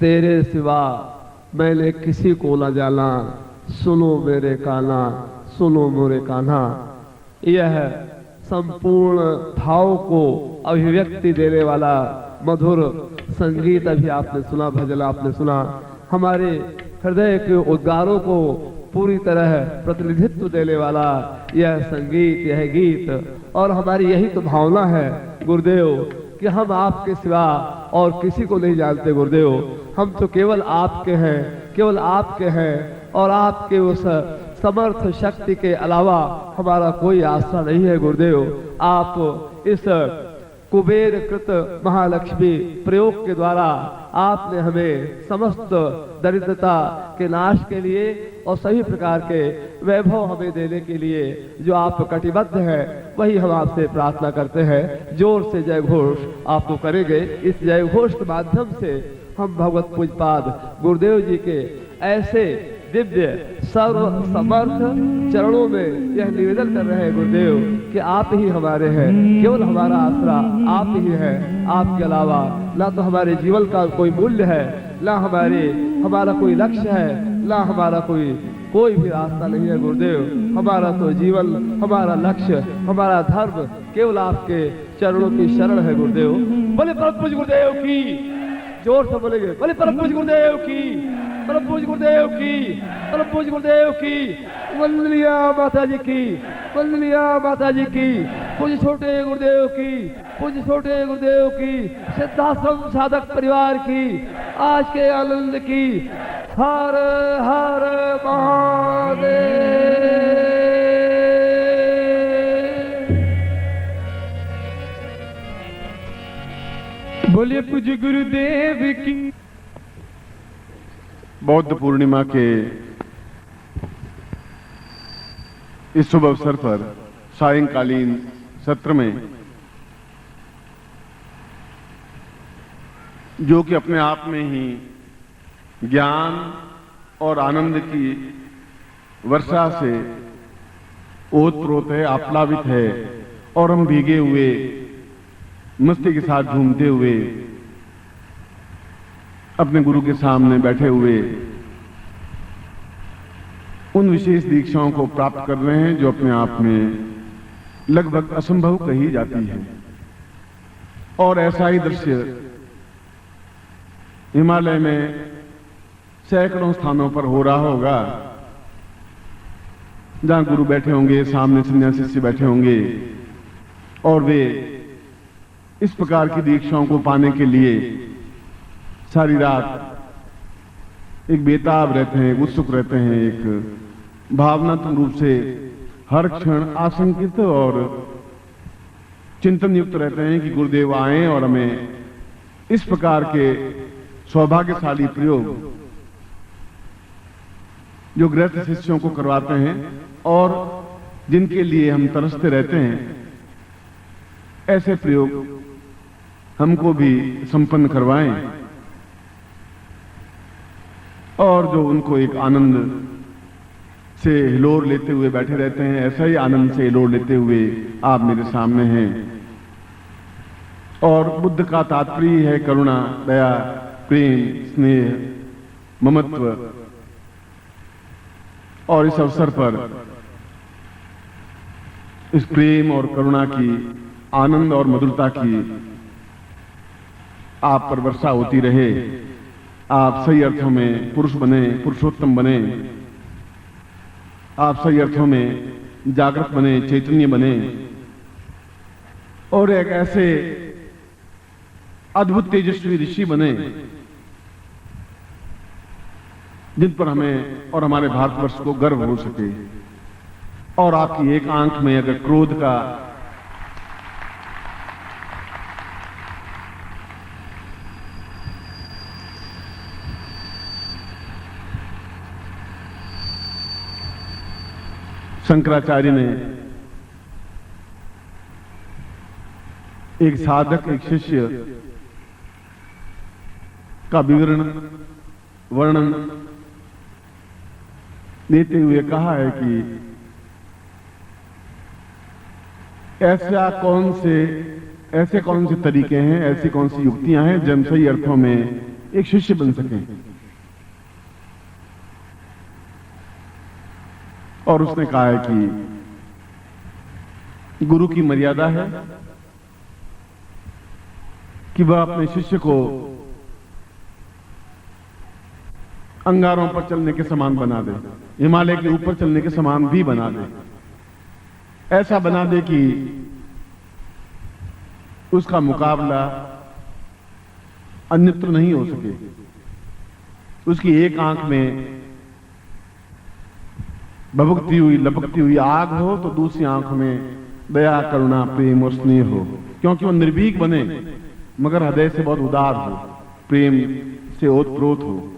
तेरे सिवा मैंने किसी को न जाना, सुनो मेरे कान्हा, सुनो मोरे कान्हा। यह संपूर्ण भाव को अभिव्यक्ति देने वाला मधुर संगीत अभी आपने सुना, भजन आपने सुना। हमारे हृदय के उद्गारों को पूरी तरह प्रतिनिधित्व देने वाला यह संगीत, यह गीत, और हमारी यही तो भावना है गुरुदेव कि हम आपके सिवा और किसी को नहीं जानते गुरुदेव। हम तो केवल आपके हैं, केवल आपके हैं, और आपके उस समर्थ शक्ति के अलावा हमारा कोई आशा नहीं है गुरुदेव। आप इस कुबेर कृत महालक्ष्मी प्रयोग के द्वारा आपने हमें समस्त दरिद्रता के नाश के लिए और सभी प्रकार के वैभव हमें देने के लिए जो आप कटिबद्ध है, वही हम आपसे प्रार्थना करते हैं। जोर से जय घोष आपको करेंगे। इस जय घोष के माध्यम से हम भगवत पूजपाद गुरुदेव जी के ऐसे दिव्य सर्व समर्थ चरणों में यह निवेदन कर रहे हैं गुरुदेव कि आप ही हमारे हैं, केवल हमारा आसरा आप ही है। आपके अलावा ना तो हमारे जीवन का कोई मूल्य है, ना हमारा कोई लक्ष्य है, ना हमारा कोई भी रास्ता नहीं है गुरुदेव। हमारा तो जीवन, हमारा लक्ष्य, हमारा धर्म केवल आपके चरणों की शरण है गुरुदेव। बोले परम पूज्य गुरुदेव की, जोर से बोलेंगे बोले परम पूज्य गुरुदेव की, परम पूज्य गुरुदेव की, परम पूज्य गुरुदेव की। वंदनिया माता जी की, वंदनिया माता जी की। पूज्य छोटे गुरुदेव की, पूज्य छोटे गुरुदेव की, सिद्धाश्रम साधक परिवार की, आज के आनंद की। हर हर महादेव। बोलिए पूज्य गुरुदेव की। बौद्ध पूर्णिमा के इस शुभ अवसर पर सायंकालीन सत्र में, जो कि अपने आप में ही ज्ञान और आनंद की वर्षा से ओतप्रोत है, आप्लावित है, और हम भीगे हुए मस्ती के साथ झूमते हुए अपने गुरु के सामने बैठे हुए उन विशेष दीक्षाओं को प्राप्त कर रहे हैं जो अपने आप में लगभग असंभव कही जाती है। और ऐसा ही दृश्य हिमालय में सैकड़ों स्थानों पर हो रहा होगा, जहां गुरु बैठे होंगे, सामने सन्यासी शिष्य बैठे होंगे, और वे इस प्रकार की दीक्षाओं को पाने के लिए सारी रात एक बेताब रहते हैं, उत्सुक रहते हैं, एक भावनात्मक रूप से हर क्षण आशंकित और चिंतन युक्त रहते हैं कि गुरुदेव आए और हमें इस प्रकार के सौभाग्यशाली प्रयोग जो गृहस्थ शिष्यों को करवाते हैं और जिनके लिए हम तरसते रहते हैं, ऐसे प्रयोग हमको भी संपन्न करवाएं और जो उनको एक आनंद से हिलोर लेते हुए बैठे रहते हैं, ऐसा ही आनंद से हिलोर लेते हुए आप मेरे सामने हैं। और बुद्ध का तात्पर्य है करुणा, दया, प्रेम, स्नेह, ममत्व। और इस अवसर पर इस प्रेम और करुणा की, आनंद और मधुरता की आप पर वर्षा होती रहे। आप सही अर्थों में पुरुष बने, पुरुषोत्तम बने। आप सही अर्थों में जागृत बने, चैतन्य बने, और एक ऐसे अद्भुत तेजस्वी ऋषि बने जिन पर हमें और हमारे भारतवर्ष को गर्व हो सके। और आपकी एक आंख में अगर क्रोध का शंकराचार्य ने एक साधक, एक शिष्य का विवरण, वर्णन देते हुए कहा है कि ऐसे कौन से तरीके हैं, ऐसी कौन सी युक्तियां हैं जब सही अर्थों में एक शिष्य बन सकें। और उसने कहा है कि गुरु की मर्यादा है कि वह अपने शिष्य को अंगारों पर चलने के समान बना दे, हिमालय के ऊपर चलने के समान भी बना दे। ऐसा बना दे कि उसका मुकाबला अन्यत्र नहीं हो सके। उसकी एक आंख में भभकती हुई लपकती हुई आग हो तो दूसरी आंख में दया करुणा प्रेम और स्नेह हो, क्योंकि वो निर्भीक बने मगर हृदय से बहुत उदार हो, प्रेम से ओतप्रोत हो।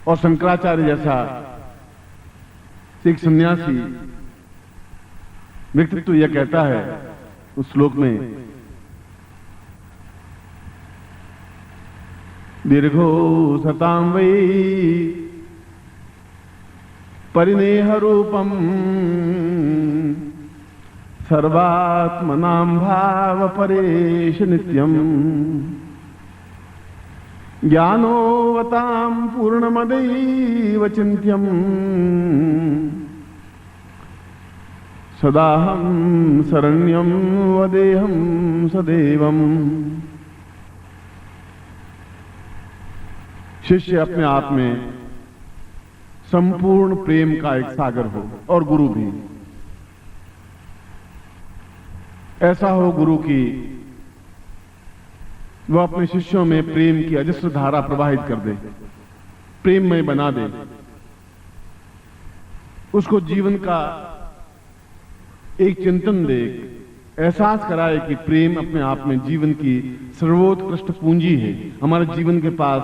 और शंकराचार्य जैसा एक सन्यासी व्यक्तित्व यह कहता है उस श्लोक में, दीर्घो सतां वै परिनेह रूपम सर्वात्मनां भाव परेश नित्यम ज्ञानोवतां पूर्णमदैव चिन्त्यम् सदाहं शरण्यं वदेहं सदैवम्। शिष्य अपने आप में संपूर्ण प्रेम का एक सागर हो और गुरु भी ऐसा हो, गुरु की वह अपने शिष्यों में प्रेम की अजस्र धारा प्रवाहित कर दे, प्रेममय बना दे, उसको जीवन का एक चिंतन दे, एहसास कराए कि प्रेम अपने आप में जीवन की सर्वोत्कृष्ट पूंजी है। हमारे जीवन के पास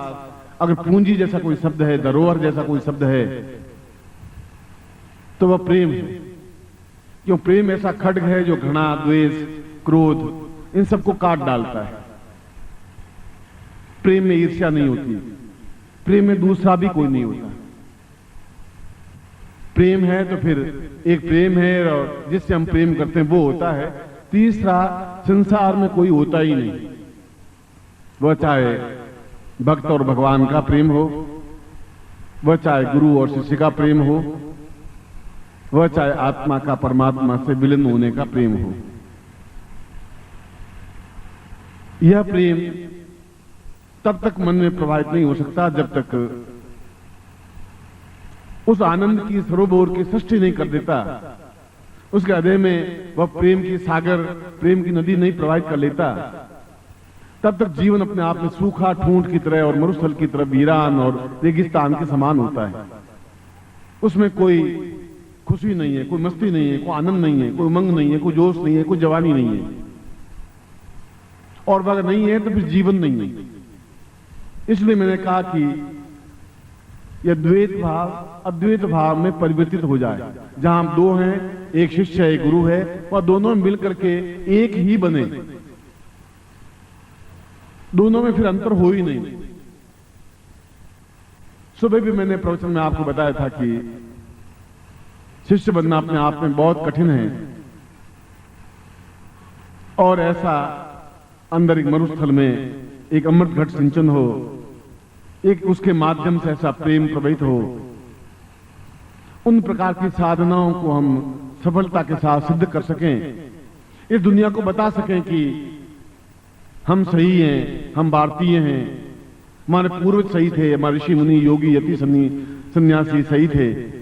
अगर पूंजी जैसा कोई शब्द है, धरोहर जैसा कोई शब्द है, तो वह प्रेम है। क्यों? प्रेम ऐसा खड्ग है जो घृणा, द्वेष, क्रोध इन सबको काट डालता है। प्रेम में ईर्ष्या नहीं होती, प्रेम में दूसरा भी कोई नहीं होता। प्रेम है तो फिर एक प्रेम है और जिससे हम प्रेम करते हैं वो होता है, तीसरा संसार में कोई होता ही नहीं। वह चाहे भक्त और भगवान का प्रेम हो, वह चाहे गुरु और शिष्य का प्रेम हो, वह चाहे आत्मा का परमात्मा से विलीन होने का प्रेम हो। यह प्रेम तब तक मन में प्रवाहित नहीं हो सकता जब तक उस आनंद की सरोवर की सृष्टि नहीं कर देता, उसके हृदय में वह प्रेम की सागर, प्रेम की नदी नहीं प्रवाहित कर लेता। तब तक जीवन अपने आप में सूखा ठूंठ की तरह और मरुस्थल की तरह वीरान और रेगिस्तान के समान होता है। उसमें कोई खुशी नहीं है, कोई मस्ती नहीं है, कोई आनंद नहीं है, कोई उमंग नहीं है, कोई जोश नहीं है, कोई जवानी नहीं है। और अगर नहीं है तो फिर जीवन नहीं है। इसलिए मैंने कहा कि यह द्वैत भाव अद्वैत भाव में परिवर्तित हो जाए, जहां हम दो हैं, एक शिष्य है, एक गुरु है, और दोनों मिलकर के एक ही बने। दोनों में फिर अंतर हो ही नहीं। सुबह भी मैंने प्रवचन में आपको बताया था कि शिष्य बनना अपने आप में बहुत कठिन है, और ऐसा अंदर एक मरुस्थल में एक अमृत घट सिंचन हो, एक उसके माध्यम से ऐसा प्रेम प्रवाहित हो, उन प्रकार की साधनाओं को हम सफलता के साथ सिद्ध कर सकें, इस दुनिया को बता सकें कि हम सही हैं, हम भारतीय हैं, हमारे पूर्वज सही थे, हमारे ऋषि मुनि योगी यति सन्यासी सही थे।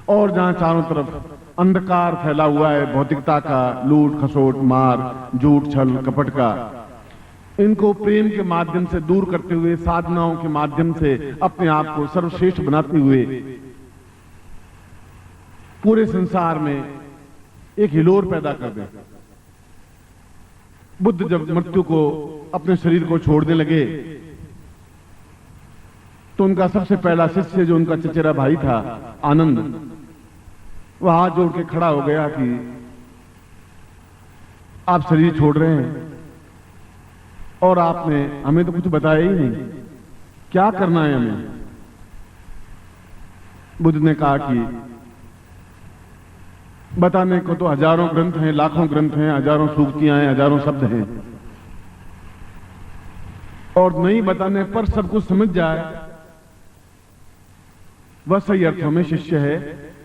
और जहां चारों तरफ अंधकार फैला हुआ है भौतिकता का, लूट खसोट मार झूठ छल कपट का, इनको प्रेम के माध्यम से दूर करते हुए, साधनाओं के माध्यम से अपने आप को सर्वश्रेष्ठ बनाते हुए पूरे संसार में एक हिलोर पैदा कर दें। बुद्ध जब मृत्यु को, अपने शरीर को छोड़ने लगे, तो उनका सबसे पहला शिष्य जो उनका चचेरा भाई था आनंद, वह हाथ जोड़ के खड़ा हो गया कि आप शरीर छोड़ रहे हैं और आपने हमें तो कुछ बताया ही नहीं, क्या करना है हमें? बुद्ध ने कहा कि बताने को तो हजारों ग्रंथ हैं, लाखों ग्रंथ हैं, हजारों सूक्तियां हैं, हजारों शब्द हैं, और नहीं बताने पर सब कुछ समझ जाए, वह सही अर्थों में शिष्य है।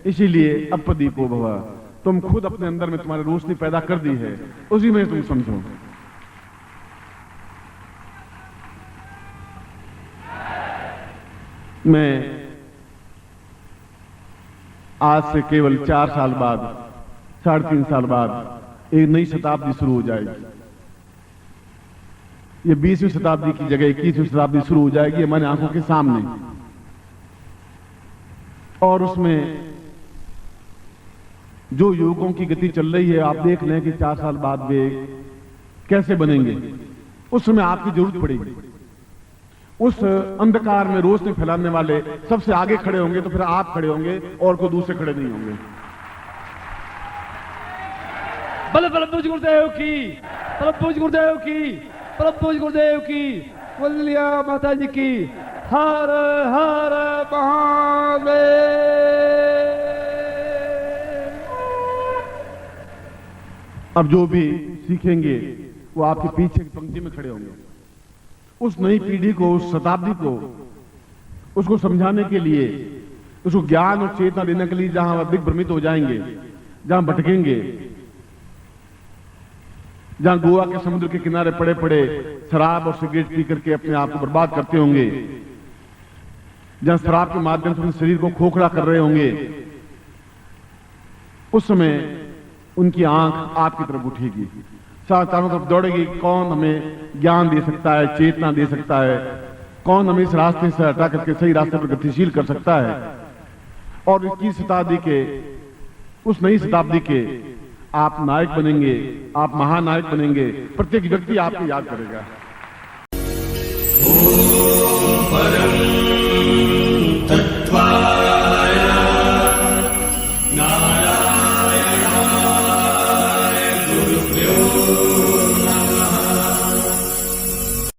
इसीलिए अपदीपो भव, तुम खुद अपने अंदर में तुम्हारी रोशनी पैदा कर दी है, उसी में तुम समझो। मैं आज से केवल 4 साल बाद, 3.5 साल बाद एक नई शताब्दी शुरू हो जाएगी। ये 20वीं शताब्दी की जगह 21वीं शताब्दी शुरू हो जाएगी हमारी आंखों के सामने। और उसमें जो युवकों की गति चल रही है, आप देख लें कि 4 साल बाद वे कैसे बनेंगे। उस समय आपकी जरूरत पड़ेगी। उस अंधकार में रोशनी फैलाने वाले सबसे आगे खड़े होंगे, तो फिर आप खड़े होंगे और कोई दूसरे खड़े नहीं होंगे। बल परम पूज्य गुरुदेव की, परम पूज्य गुरुदेव की, परम पूज्य गुरुदेव की, वल्लिया माता जी की। हर हर महादेव। अब जो भी सीखेंगे वो आपके पीछे की पंक्ति में खड़े होंगे। उस नई पीढ़ी को, उस शताब्दी को, उसको समझाने के लिए, उसको ज्ञान और चेतना देने के लिए जहां वह दिग्भ्रमित हो जाएंगे, जहां भटकेंगे, जहां गोवा के समुद्र के किनारे पड़े पड़े शराब और सिगरेट पी करके अपने आप को बर्बाद करते होंगे, जहां शराब के माध्यम से अपने शरीर को खोखला कर रहे होंगे, उस समय उनकी आंख आपकी तरफ उठेगी, चारों तरफ दौड़ेगी। कौन हमें ज्ञान दे सकता है, चेतना दे सकता है, कौन हमें इस रास्ते से हटा करके सही रास्ते पर गतिशील कर सकता है। और 21 शताब्दी के, उस नई शताब्दी के आप नायक बनेंगे, आप महानायक बनेंगे। प्रत्येक व्यक्ति आपको याद करेगा।